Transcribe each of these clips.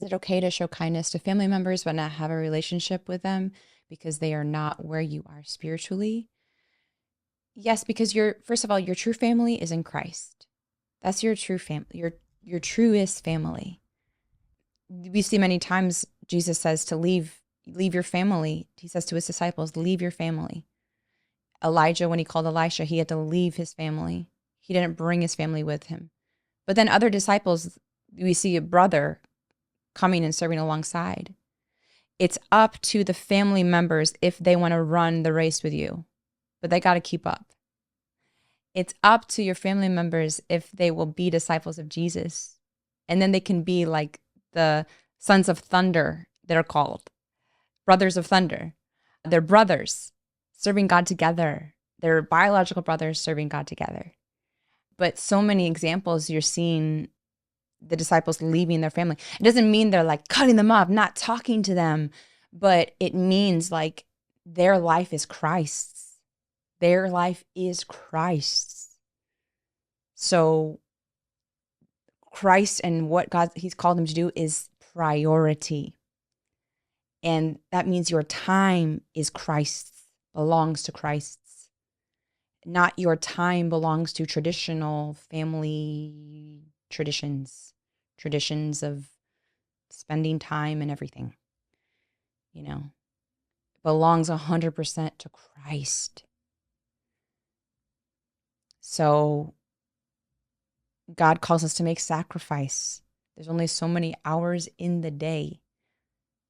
Is it okay to show kindness to family members but not have a relationship with them because they are not where you are spiritually? Yes, because first of all, your true family is in Christ. That's your true family, your truest family. We see many times Jesus says to leave your family. He says to his disciples, leave your family. Elijah, when he called Elisha, he had to leave his family. He didn't bring his family with him. But then other disciples, we see a brother coming and serving alongside. It's up to the family members if they want to run the race with you, but they got to keep up. It's up to your family members if they will be disciples of Jesus. And then they can be like the sons of thunder that are called, brothers of thunder. They're brothers serving God together. They're biological brothers serving God together. But so many examples you're seeing the disciples leaving their family. It doesn't mean they're like cutting them off, not talking to them, but it means like their life is Christ's. Their life is Christ's. So Christ and what he's called them to do is priority. And that means your time is Christ's, belongs to Christ's. Not your time belongs to traditional family traditions of spending time and everything. It belongs 100% to Christ. So God calls us to make sacrifice. There's only so many hours in the day.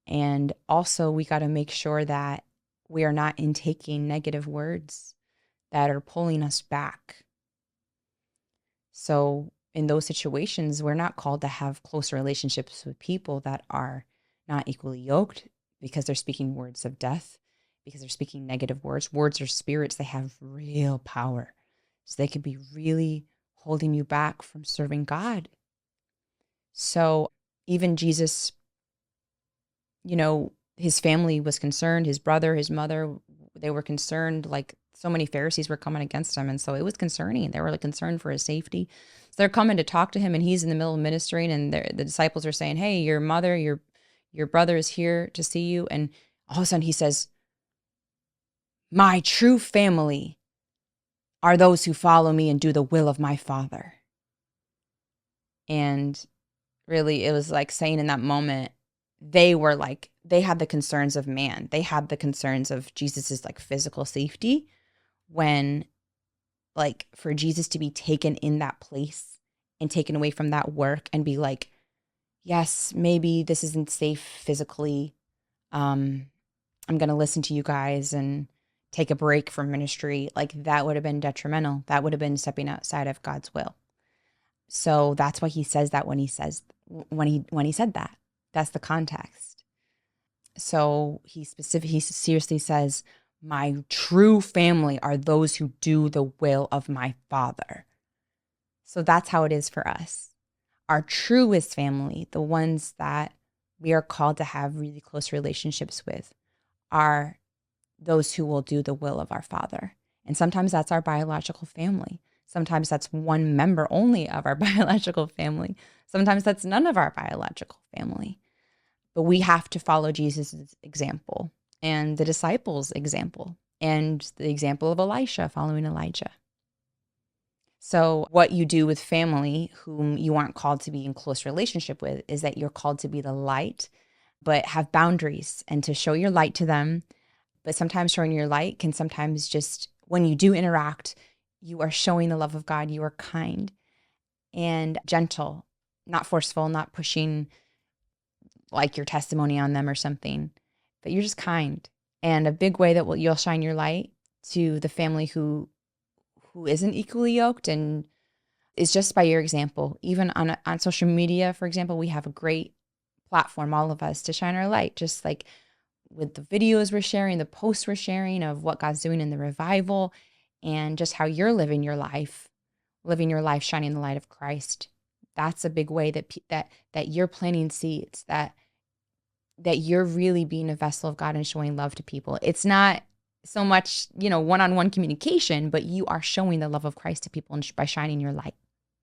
And also we got to make sure that we are not intaking negative words that are pulling us back. So in those situations, we're not called to have close relationships with people that are not equally yoked because they're speaking words of death, because they're speaking negative words. Words are spirits. They have real power. So they could be really holding you back from serving God. So even Jesus, his family was concerned, his brother, his mother, they were concerned, like so many Pharisees were coming against him. And so it was concerning. They were like concerned for his safety. So they're coming to talk to him and he's in the middle of ministering and the disciples are saying, hey, your mother, your brother is here to see you. And all of a sudden he says, my true family are those who follow me and do the will of my Father. And really, it was like saying in that moment, they had the concerns of man. They had the concerns of Jesus's like physical safety when like for Jesus to be taken in that place and taken away from that work and be like, yes, maybe this isn't safe physically. I'm going to listen to you guys and take a break from ministry. Like that would have been detrimental. That would have been stepping outside of God's will. So that's why he says that when he said that. That's the context. So he seriously says, my true family are those who do the will of my Father. So that's how it is for us. Our truest family, the ones that we are called to have really close relationships with, are those who will do the will of our Father. And sometimes that's our biological family. Sometimes that's one member only of our biological family. Sometimes that's none of our biological family. But we have to follow Jesus' example and the disciples' example and the example of Elisha following Elijah. So what you do with family whom you aren't called to be in close relationship with is that you're called to be the light, but have boundaries and to show your light to them. But sometimes showing your light can sometimes just, when you do interact, you are showing the love of God. You are kind and gentle, not forceful, not pushing like your testimony on them or something, but you're just kind. And a big way that you'll shine your light to the family who isn't equally yoked and is just by your example. Even on social media, for example, we have a great platform, all of us, to shine our light, just like with the videos we're sharing, the posts we're sharing of what God's doing in the revival and just how you're living your life, shining the light of Christ. That's a big way that you're planting seeds, that you're really being a vessel of God and showing love to people. It's not so much, one-on-one communication, but you are showing the love of Christ to people by shining your light.